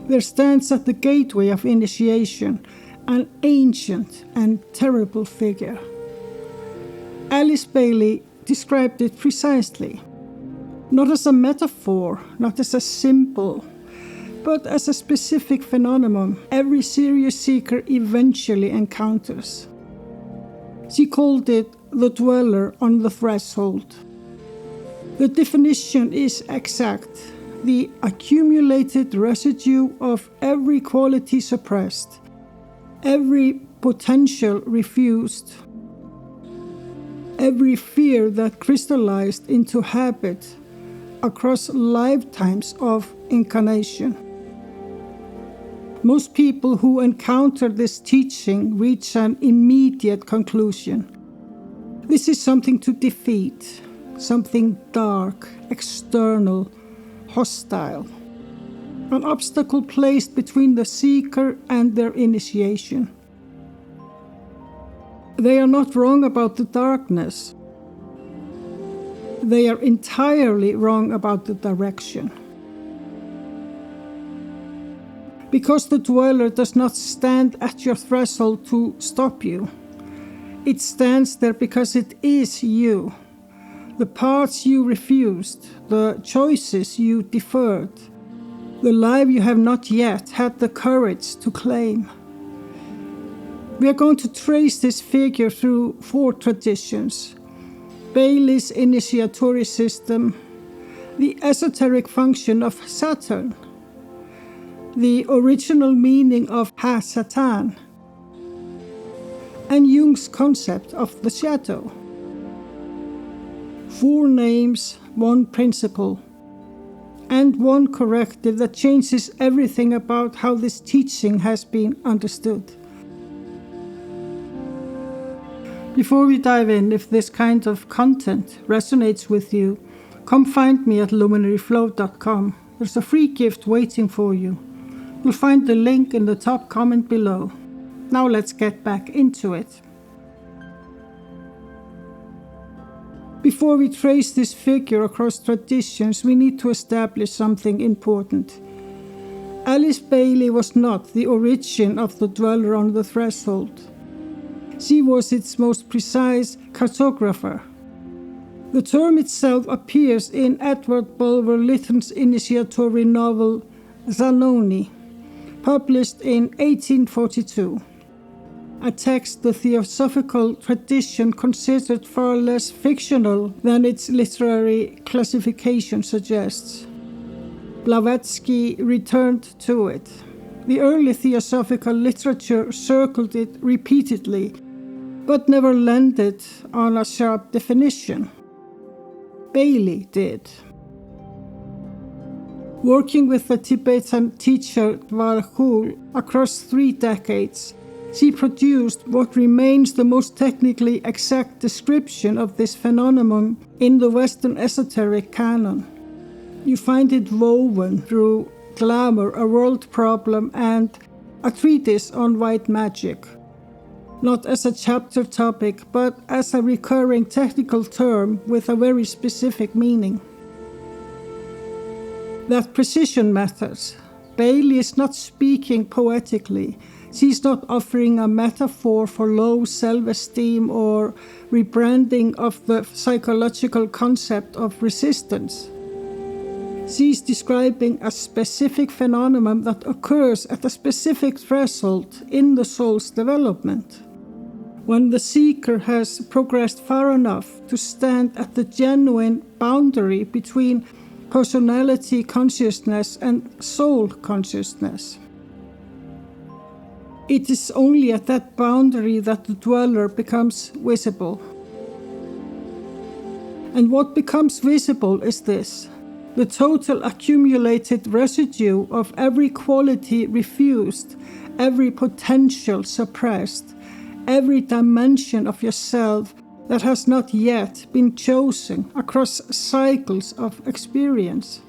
There stands at the gateway of initiation an ancient and terrible figure. Alice Bailey described it precisely, not as a metaphor, not as a symbol, but as a specific phenomenon every serious seeker eventually encounters. She called it the dweller on the threshold. The definition is exact: the accumulated residue of every quality suppressed, every potential refused, every fear that crystallized into habit across lifetimes of incarnation. Most people who encounter this teaching reach an immediate conclusion. This is something to defeat, something dark, external, hostile, an obstacle placed between the seeker and their initiation. They are not wrong about the darkness. They are entirely wrong about the direction. Because the dweller does not stand at your threshold to stop you. It stands there because it is you. The parts you refused, the choices you deferred, the life you have not yet had the courage to claim. We are going to trace this figure through 4 traditions: Bailey's initiatory system, the esoteric function of Saturn, the original meaning of Satan, and Jung's concept of the shadow. 4 names, 1 principle, and 1 corrective that changes everything about how this teaching has been understood. Before we dive in, if this kind of content resonates with you, come find me at luminaryflow.com. There's a free gift waiting for you. You'll find the link in the top comment below. Now let's get back into it. Before we trace this figure across traditions, we need to establish something important. Alice Bailey was not the origin of the dweller on the threshold. She was its most precise cartographer. The term itself appears in Edward Bulwer Lytton's initiatory novel Zanoni, published in 1842, a text the theosophical tradition considered far less fictional than its literary classification suggests. Blavatsky returned to it. The early theosophical literature circled it repeatedly, but never landed on a sharp definition. Bailey did. Working with the Tibetan teacher Dwal across 3 decades, she produced what remains the most technically exact description of this phenomenon in the Western esoteric canon. You find it woven through Glamour, A World Problem, and a treatise on white magic, not as a chapter topic, but as a recurring technical term with a very specific meaning. That precision matters. Bailey is not speaking poetically. She's not offering a metaphor for low self-esteem or rebranding of the psychological concept of resistance. She's describing a specific phenomenon that occurs at a specific threshold in the soul's development, when the seeker has progressed far enough to stand at the genuine boundary between personality consciousness and soul consciousness. It is only at that boundary that the dweller becomes visible. And what becomes visible is this: the total accumulated residue of every quality refused, every potential suppressed, every dimension of yourself that has not yet been chosen across cycles of experience.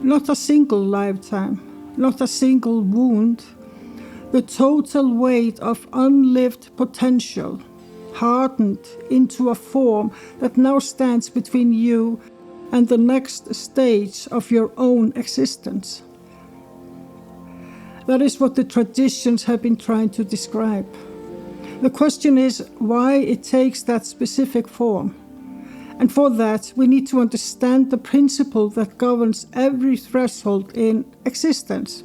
Not a single lifetime, not a single wound. The total weight of unlived potential, hardened into a form that now stands between you and the next stage of your own existence. That is what the traditions have been trying to describe. The question is why it takes that specific form. And for that, we need to understand the principle that governs every threshold in existence.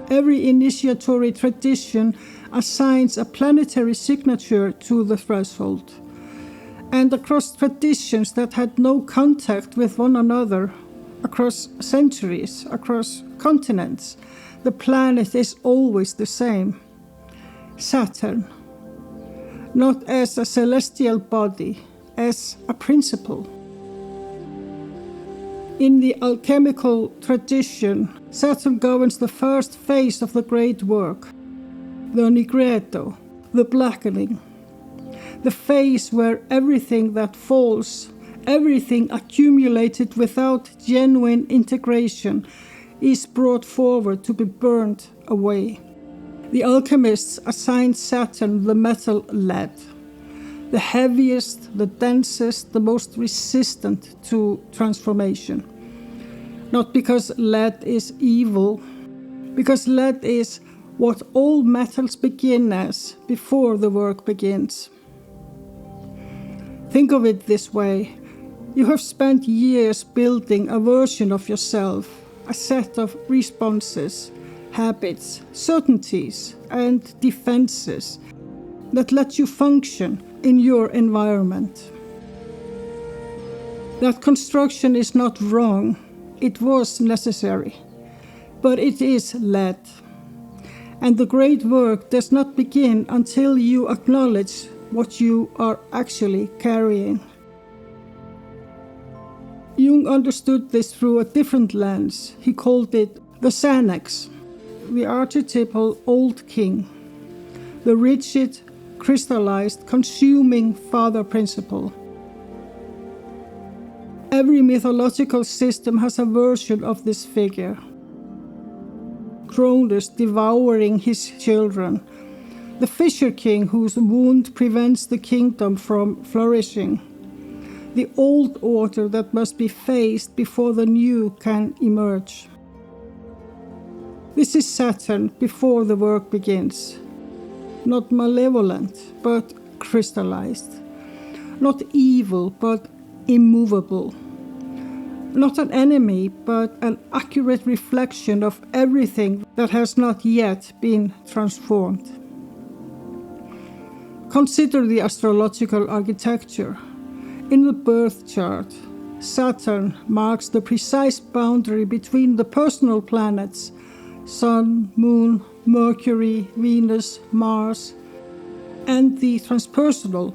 Every initiatory tradition assigns a planetary signature to the threshold. And across traditions that had no contact with one another, across centuries, across continents, the planet is always the same. Saturn. Not as a celestial body, as a principle. In the alchemical tradition, Saturn governs the first phase of the great work, the nigredo, the blackening, the phase where everything that falls, everything accumulated without genuine integration, is brought forward to be burned away. The alchemists assigned Saturn the metal lead, the heaviest, the densest, the most resistant to transformation. Not because lead is evil, because lead is what all metals begin as before the work begins. Think of it this way. You have spent years building a version of yourself, a set of responses, habits, certainties, and defenses that let you function in your environment. That construction is not wrong, it was necessary, but it is lead. And the great work does not begin until you acknowledge what you are actually carrying. Jung understood this through a different lens. He called it the Xanax, the archetypal old king, the rigid, crystallized, consuming father principle. Every mythological system has a version of this figure. Cronus devouring his children, the fisher king whose wound prevents the kingdom from flourishing, the old order that must be faced before the new can emerge. This is Saturn before the work begins. Not malevolent, but crystallized. Not evil, but immovable. Not an enemy, but an accurate reflection of everything that has not yet been transformed. Consider the astrological architecture. In the birth chart, Saturn marks the precise boundary between the personal planets, Sun, Moon, Mercury, Venus, Mars, and the transpersonal,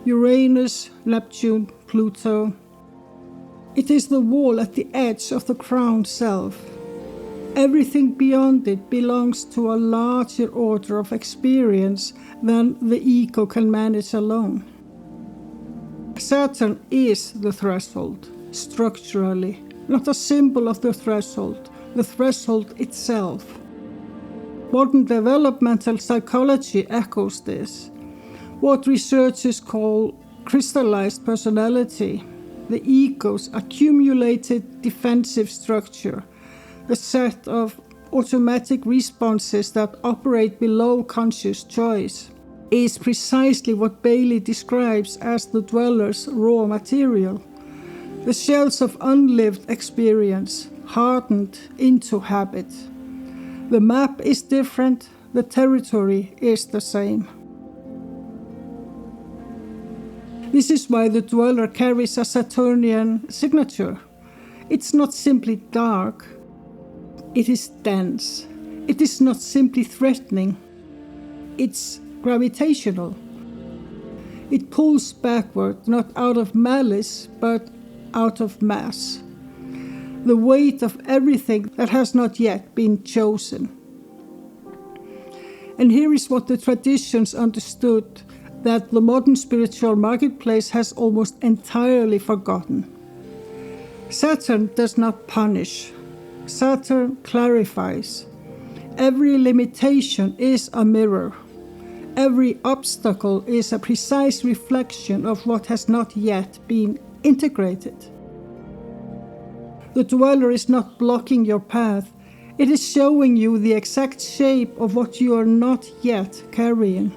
Uranus, Neptune, Pluto. It is the wall at the edge of the crowned self. Everything beyond it belongs to a larger order of experience than the ego can manage alone. Saturn is the threshold, structurally, not a symbol of the threshold itself. Modern developmental psychology echoes this. What researchers call crystallized personality, the ego's accumulated defensive structure, the set of automatic responses that operate below conscious choice, is precisely what Bailey describes as the dweller's raw material, the shells of unlived experience hardened into habit. The map is different, the territory is the same. This is why the dweller carries a Saturnian signature. It's not simply dark, it is dense. It is not simply threatening, it's gravitational. It pulls backward, not out of malice, but out of mass. The weight of everything that has not yet been chosen. And here is what the traditions understood that the modern spiritual marketplace has almost entirely forgotten. Saturn does not punish. Saturn clarifies. Every limitation is a mirror. Every obstacle is a precise reflection of what has not yet been integrated. The dweller is not blocking your path. It is showing you the exact shape of what you are not yet carrying.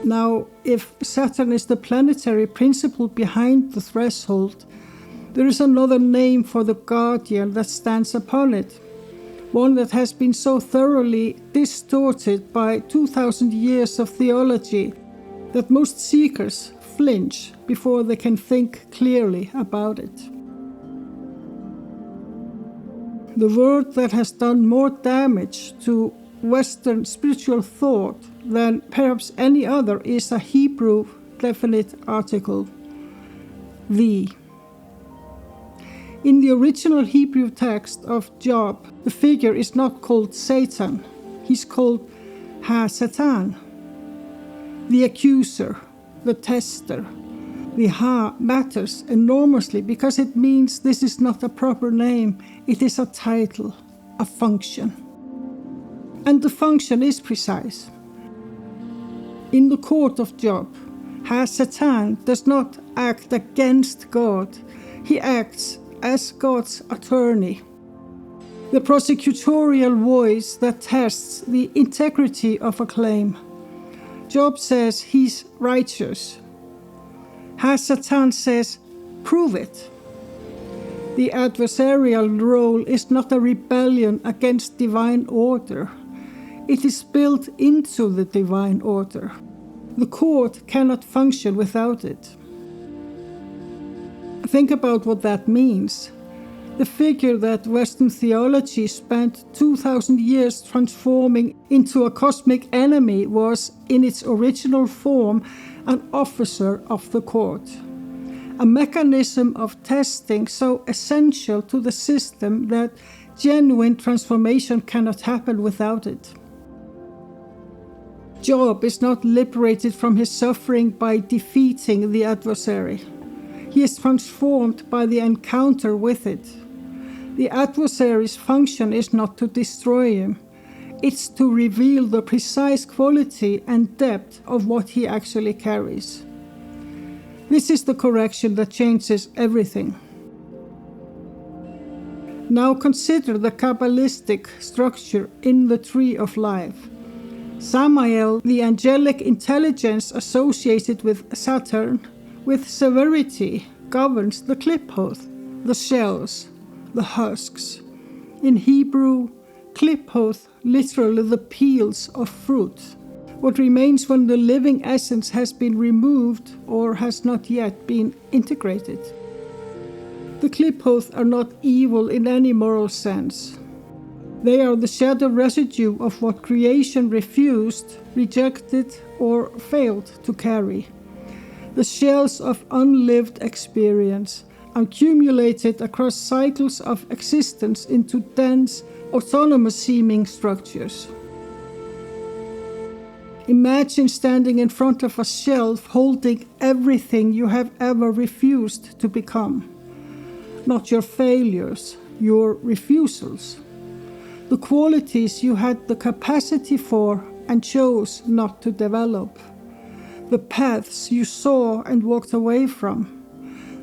Now, if Saturn is the planetary principle behind the threshold, there is another name for the guardian that stands upon it, one that has been so thoroughly distorted by 2,000 years of theology that most seekers flinch before they can think clearly about it. The word that has done more damage to Western spiritual thought than perhaps any other is a Hebrew definite article, the. In the original Hebrew text of Job, the figure is not called Satan, he's called Ha-Satan, the accuser, the tester. The Ha matters enormously because it means this is not a proper name, it is a title, a function. And the function is precise. In the court of Job, Ha-Satan does not act against God, he acts as God's attorney. The prosecutorial voice that tests the integrity of a claim. Job says he's righteous. Ha-Satan says, prove it. The adversarial role is not a rebellion against divine order. It is built into the divine order. The court cannot function without it. Think about what that means. The figure that Western theology spent 2,000 years transforming into a cosmic enemy was, in its original form, an officer of the court. A mechanism of testing so essential to the system that genuine transformation cannot happen without it. Job is not liberated from his suffering by defeating the adversary. He is transformed by the encounter with it. The adversary's function is not to destroy him. It's to reveal the precise quality and depth of what he actually carries. This is the correction that changes everything. Now consider the Kabbalistic structure in the Tree of Life. Samael, the angelic intelligence associated with Saturn, with severity governs the kliphoth, the shells, the husks. In Hebrew, kliphoth, literally the peels of fruit. What remains when the living essence has been removed or has not yet been integrated. The kliphoth are not evil in any moral sense. They are the shadow residue of what creation refused, rejected, or failed to carry. The shells of unlived experience, accumulated across cycles of existence into dense, autonomous-seeming structures. Imagine standing in front of a shelf holding everything you have ever refused to become. Not your failures, your refusals. The qualities you had the capacity for and chose not to develop. The paths you saw and walked away from.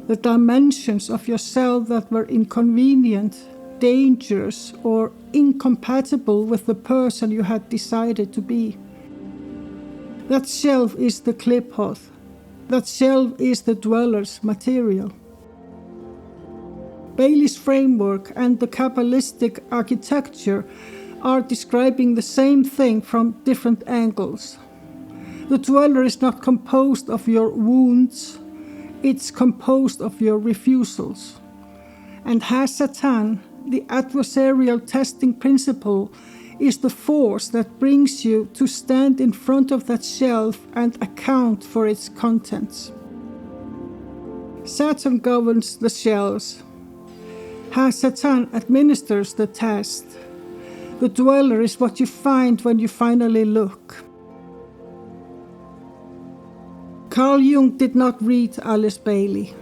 The dimensions of yourself that were inconvenient, dangerous, or incompatible with the person you had decided to be. That shelf is the kliphoth. That shelf is the dweller's material. Bailey's framework and the Kabbalistic architecture are describing the same thing from different angles. The dweller is not composed of your wounds, it's composed of your refusals. And Ha-Satan, the adversarial testing principle, is the force that brings you to stand in front of that shelf and account for its contents. Saturn governs the shells. Ha-Satan administers the test. The dweller is what you find when you finally look. Carl Jung did not read Alice Bailey.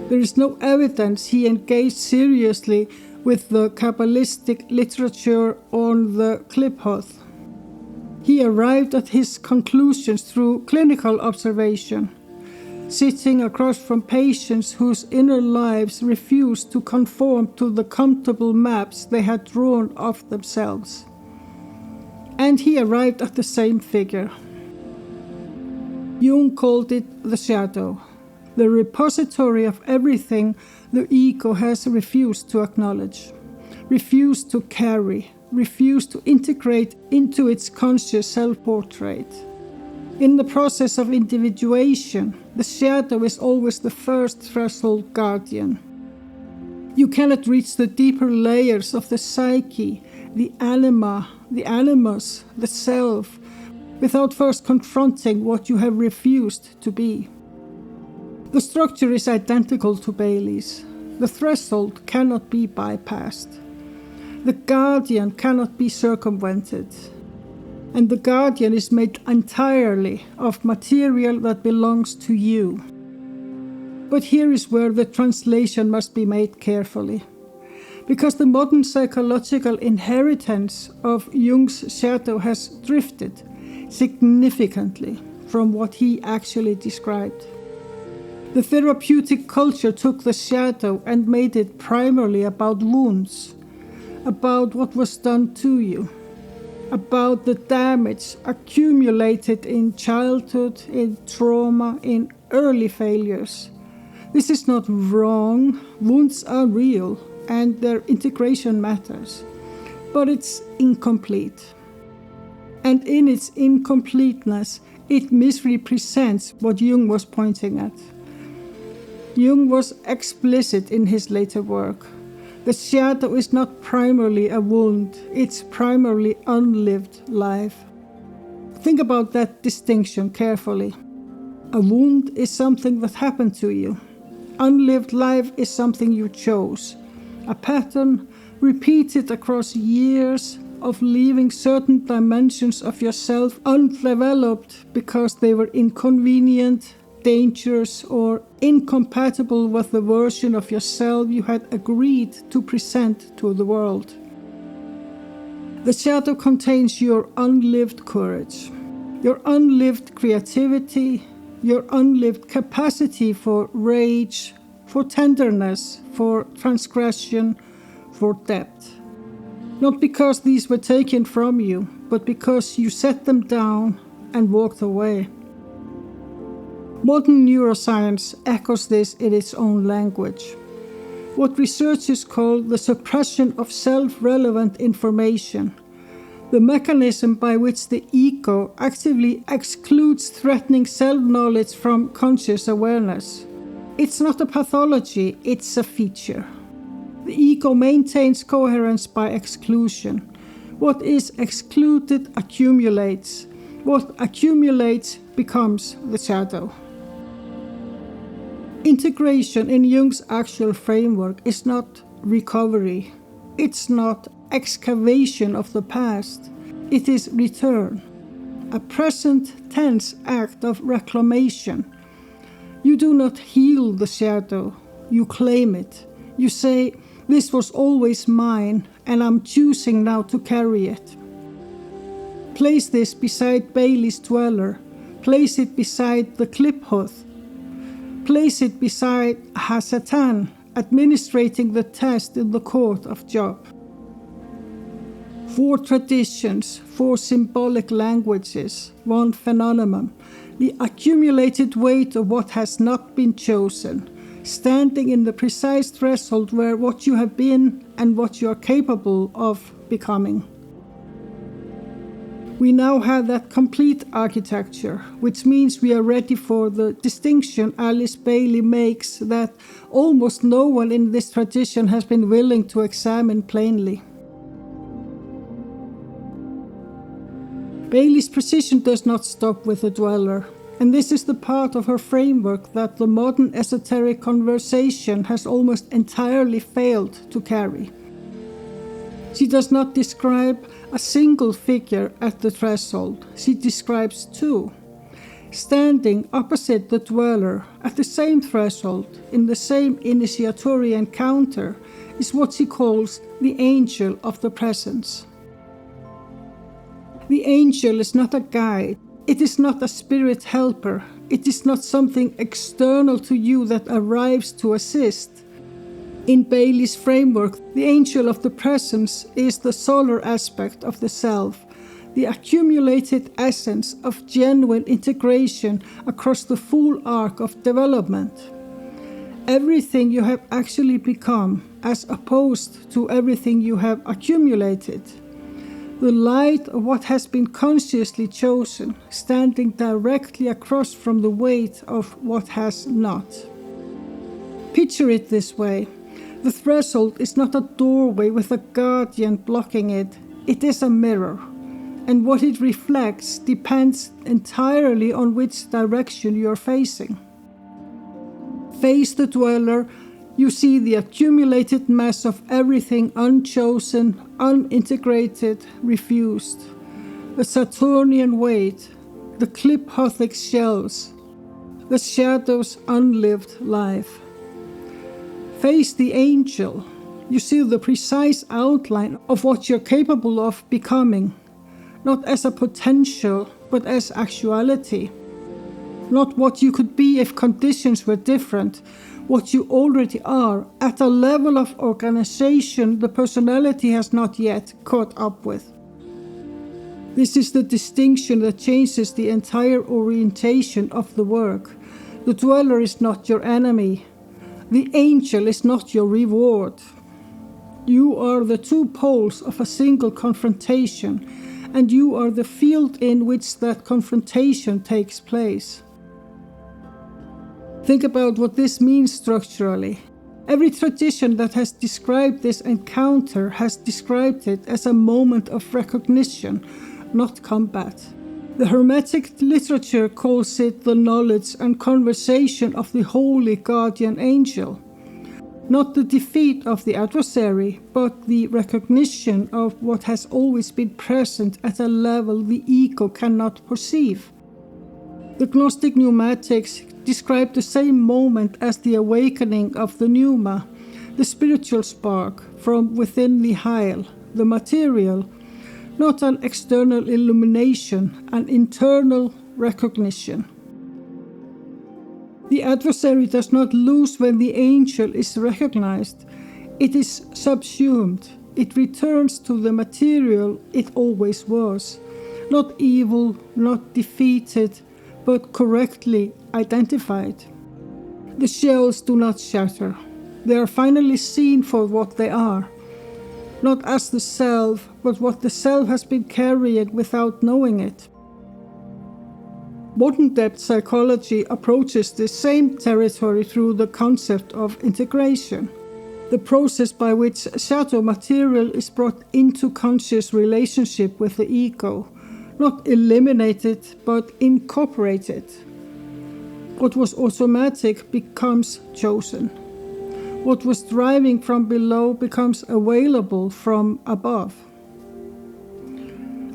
There is no evidence he engaged seriously with the Kabbalistic literature on the kliphoth. He arrived at his conclusions through clinical observation. sitting across from patients whose inner lives refused to conform to the comfortable maps they had drawn of themselves. And he arrived at the same figure. Jung called it the shadow, the repository of everything the ego has refused to acknowledge, refused to carry, refused to integrate into its conscious self-portrait. In the process of individuation, the shadow is always the first threshold guardian. You cannot reach the deeper layers of the psyche, the anima, the animus, the self, without first confronting what you have refused to be. The structure is identical to Bailey's. The threshold cannot be bypassed. The guardian cannot be circumvented. And the guardian is made entirely of material that belongs to you. But here is where the translation must be made carefully. Because the modern psychological inheritance of Jung's shadow has drifted significantly from what he actually described. The therapeutic culture took the shadow and made it primarily about wounds, about what was done to you, about the damage accumulated in childhood, in trauma, in early failures. This is not wrong. Wounds are real and their integration matters, but it's incomplete. And in its incompleteness, it misrepresents what Jung was pointing at. Jung was explicit in his later work. The shadow is not primarily a wound, it's primarily unlived life. Think about that distinction carefully. A wound is something that happened to you. Unlived life is something you chose. A pattern repeated across years of leaving certain dimensions of yourself undeveloped because they were inconvenient, dangerous, or incompatible with the version of yourself you had agreed to present to the world. The shadow contains your unlived courage, your unlived creativity, your unlived capacity for rage, for tenderness, for transgression, for depth. Not because these were taken from you, but because you set them down and walked away. Modern neuroscience echoes this in its own language. What researchers call the suppression of self-relevant information, the mechanism by which the ego actively excludes threatening self-knowledge from conscious awareness. It's not a pathology, it's a feature. The ego maintains coherence by exclusion. What is excluded accumulates. What accumulates becomes the shadow. Integration in Jung's actual framework is not recovery. It's not excavation of the past. It is return. A present tense act of reclamation. You do not heal the shadow. You claim it. You say, "This was always mine, and I'm choosing now to carry it." Place this beside Bailey's dweller. Place it beside the Kliphoth. Place it beside Satan administrating the test in the court of Job. 4 traditions, 4 symbolic languages, 1 phenomenon, the accumulated weight of what has not been chosen, standing in the precise threshold where what you have been and what you are capable of becoming. We now have that complete architecture, which means we are ready for the distinction Alice Bailey makes that almost no one in this tradition has been willing to examine plainly. Bailey's precision does not stop with the dweller, and this is the part of her framework that the modern esoteric conversation has almost entirely failed to carry. She does not describe a single figure at the threshold. She describes 2, standing opposite the dweller at the same threshold, in the same initiatory encounter, is what she calls the angel of the presence. The angel is not a guide. It is not a spirit helper. It is not something external to you that arrives to assist. In Bailey's framework, the angel of the presence is the solar aspect of the self, the accumulated essence of genuine integration across the full arc of development. Everything you have actually become, as opposed to everything you have accumulated. The light of what has been consciously chosen, standing directly across from the weight of what has not. Picture it this way. The threshold is not a doorway with a guardian blocking it. It is a mirror. And what it reflects depends entirely on which direction you are facing. Face the dweller, you see the accumulated mass of everything unchosen, unintegrated, refused. The Saturnian weight, the Klipphothic shells, the shadow's unlived life. Face the angel, you see the precise outline of what you're capable of becoming, not as a potential, but as actuality. Not what you could be if conditions were different, what you already are, at a level of organization the personality has not yet caught up with. This is the distinction that changes the entire orientation of the work. The dweller is not your enemy. The angel is not your reward. You are the two poles of a single confrontation, and you are the field in which that confrontation takes place. Think about what this means structurally. Every tradition that has described this encounter has described it as a moment of recognition, not combat. The Hermetic literature calls it the knowledge and conversation of the holy guardian angel. Not the defeat of the adversary, but the recognition of what has always been present at a level the ego cannot perceive. The Gnostic pneumatics describe the same moment as the awakening of the pneuma, the spiritual spark from within the hyal, the material, not an external illumination, an internal recognition. The adversary does not lose when the angel is recognized. It is subsumed. It returns to the material it always was. Not evil, not defeated, but correctly identified. The shells do not shatter. They are finally seen for what they are. Not as the self, but what the self has been carrying without knowing it. Modern depth psychology approaches this same territory through the concept of integration, the process by which shadow material is brought into conscious relationship with the ego, not eliminated but incorporated. What was automatic becomes chosen. What was driving from below becomes available from above.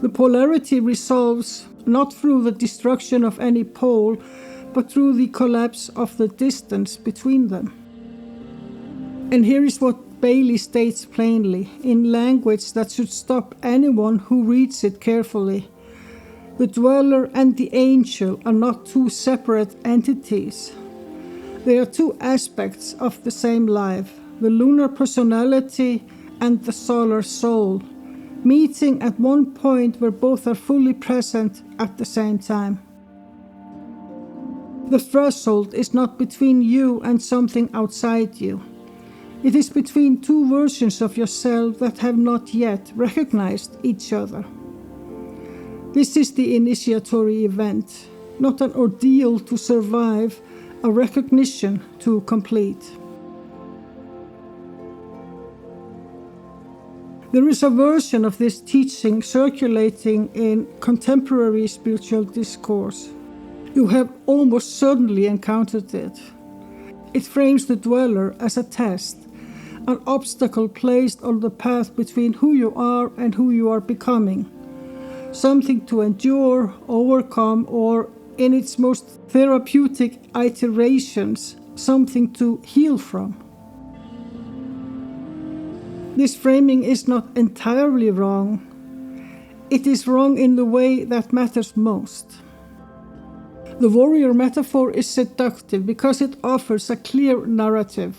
The polarity resolves not through the destruction of any pole, but through the collapse of the distance between them. And here is what Bailey states plainly, in language that should stop anyone who reads it carefully. The dweller and the angel are not two separate entities. They are two aspects of the same life, the lunar personality and the solar soul, meeting at one point where both are fully present at the same time. The threshold is not between you and something outside you. It is between two versions of yourself that have not yet recognized each other. This is the initiatory event, not an ordeal to survive, a recognition to complete. There is a version of this teaching circulating in contemporary spiritual discourse. You have almost certainly encountered it. It frames the dweller as a test, an obstacle placed on the path between who you are and who you are becoming. Something to endure, overcome, or in its most therapeutic iterations, something to heal from. This framing is not entirely wrong. It is wrong in the way that matters most. The warrior metaphor is seductive because it offers a clear narrative.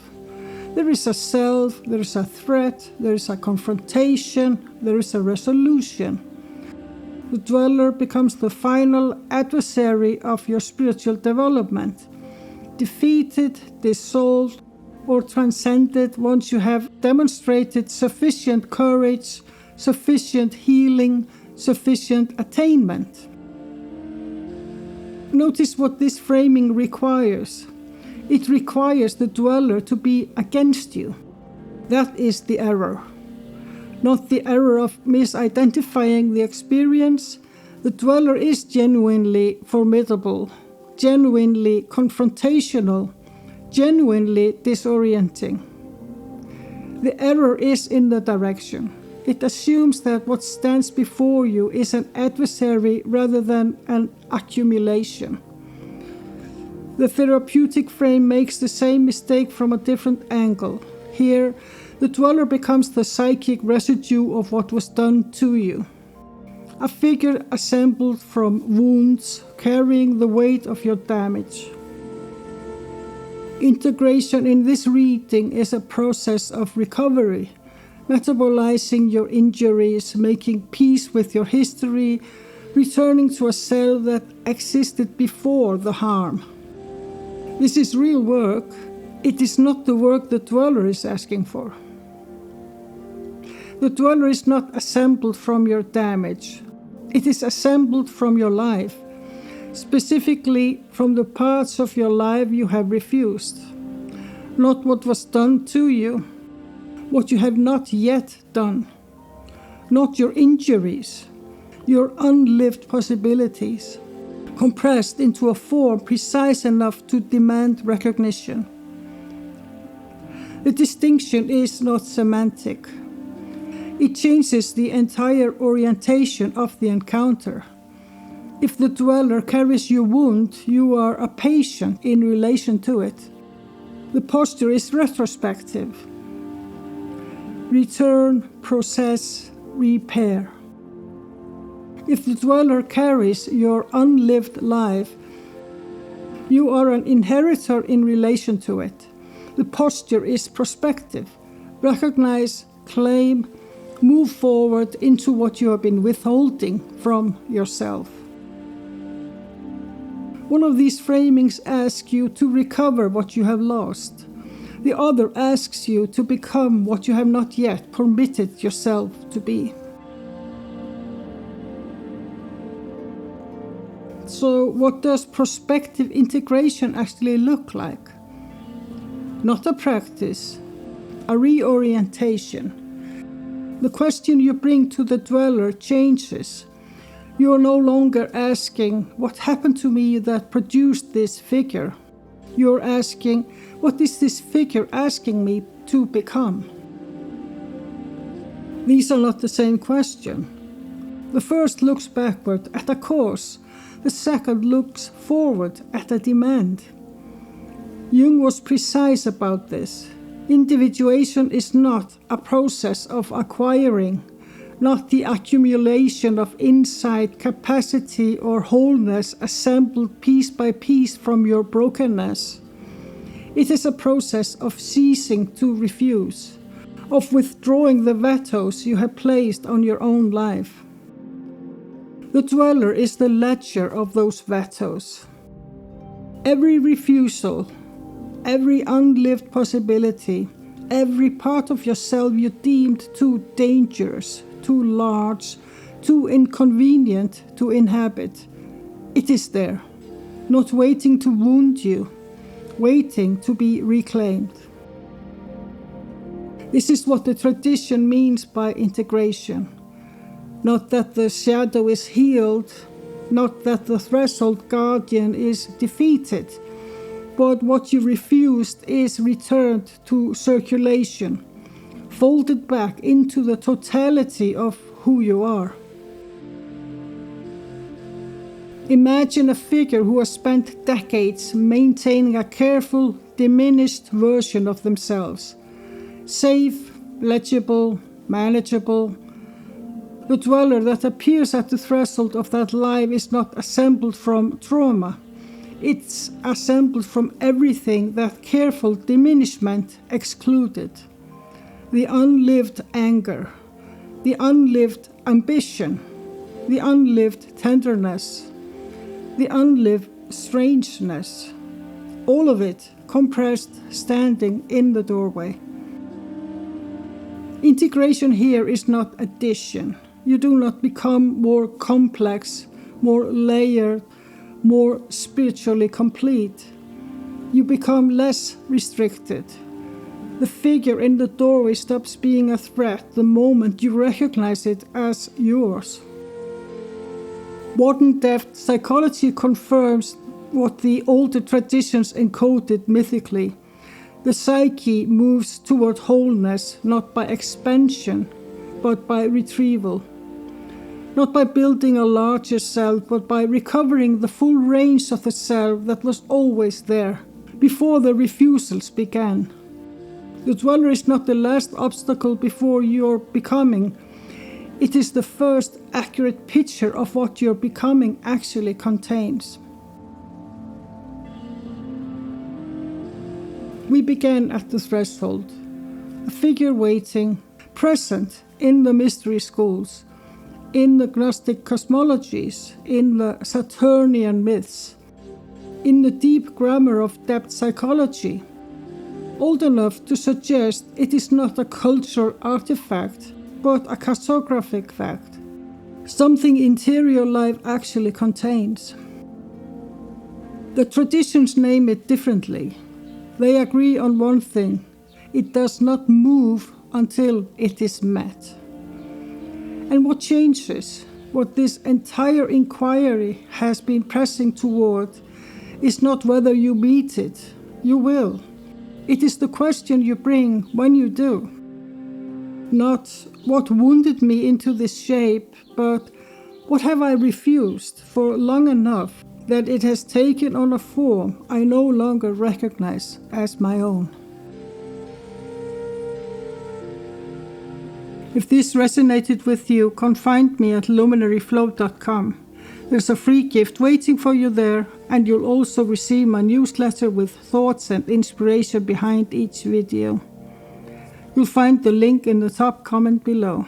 There is a self, there is a threat, there is a confrontation, there is a resolution. The dweller becomes the final adversary of your spiritual development, defeated, dissolved, or transcended once you have demonstrated sufficient courage, sufficient healing, sufficient attainment. Notice what this framing requires. It requires the dweller to be against you. That is the error. Not the error of misidentifying the experience. The dweller is genuinely formidable, genuinely confrontational, genuinely disorienting. The error is in the direction. It assumes that what stands before you is an adversary rather than an accumulation. The therapeutic frame makes the same mistake from a different angle. Here, the dweller becomes the psychic residue of what was done to you. A figure assembled from wounds, carrying the weight of your damage. Integration in this reading is a process of recovery, metabolizing your injuries, making peace with your history, returning to a self that existed before the harm. This is real work. It is not the work the dweller is asking for. The dweller is not assembled from your damage. It is assembled from your life, specifically from the parts of your life you have refused. Not what was done to you, what you have not yet done. Not your injuries, your unlived possibilities, compressed into a form precise enough to demand recognition. The distinction is not semantic. It changes the entire orientation of the encounter. If the dweller carries your wound, you are a patient in relation to it. The posture is retrospective. Return, process, repair. If the dweller carries your unlived life, you are an inheritor in relation to it. The posture is prospective. Recognize, claim, move forward into what you have been withholding from yourself. One of these framings asks you to recover what you have lost. The other asks you to become what you have not yet permitted yourself to be. So, what does prospective integration actually look like? Not a practice, a reorientation. The question you bring to the dweller changes. You are no longer asking, what happened to me that produced this figure? You are asking, what is this figure asking me to become? These are not the same question. The first looks backward at a cause. The second looks forward at a demand. Jung was precise about this. Individuation is not a process of acquiring, not the accumulation of insight, capacity, or wholeness assembled piece by piece from your brokenness. It is a process of ceasing to refuse, of withdrawing the vetoes you have placed on your own life. The dweller is the ledger of those vetoes. Every refusal, every unlived possibility, every part of yourself you deemed too dangerous, too large, too inconvenient to inhabit, it is there, not waiting to wound you, waiting to be reclaimed. This is what the tradition means by integration. Not that the shadow is healed, not that the threshold guardian is defeated, but what you refused is returned to circulation, folded back into the totality of who you are. Imagine a figure who has spent decades maintaining a careful, diminished version of themselves. Safe, legible, manageable. The dweller that appears at the threshold of that life is not assembled from trauma. It's assembled from everything that careful diminishment excluded. The unlived anger, the unlived ambition, the unlived tenderness, the unlived strangeness, all of it compressed standing in the doorway. Integration here is not addition. You do not become more complex, more layered, more spiritually complete. You become less restricted. The figure in the doorway stops being a threat the moment you recognize it as yours. Modern depth psychology confirms what the older traditions encoded mythically. The psyche moves toward wholeness not by expansion, but by retrieval. Not by building a larger self, but by recovering the full range of the self that was always there, before the refusals began. The dweller is not the last obstacle before your becoming. It is the first accurate picture of what your becoming actually contains. We began at the threshold, a figure waiting, present in the mystery schools, in the Gnostic cosmologies, in the Saturnian myths, in the deep grammar of depth psychology, old enough to suggest it is not a cultural artifact, but a cartographic fact, something interior life actually contains. The traditions name it differently. They agree on one thing: it does not move until it is met. And what changes, what this entire inquiry has been pressing toward, is not whether you meet it. You will. It is the question you bring when you do. Not what wounded me into this shape, but what have I refused for long enough that it has taken on a form I no longer recognize as my own. If this resonated with you, come find me at luminaryflow.com. There's a free gift waiting for you there, and you'll also receive my newsletter with thoughts and inspiration behind each video. You'll find the link in the top comment below.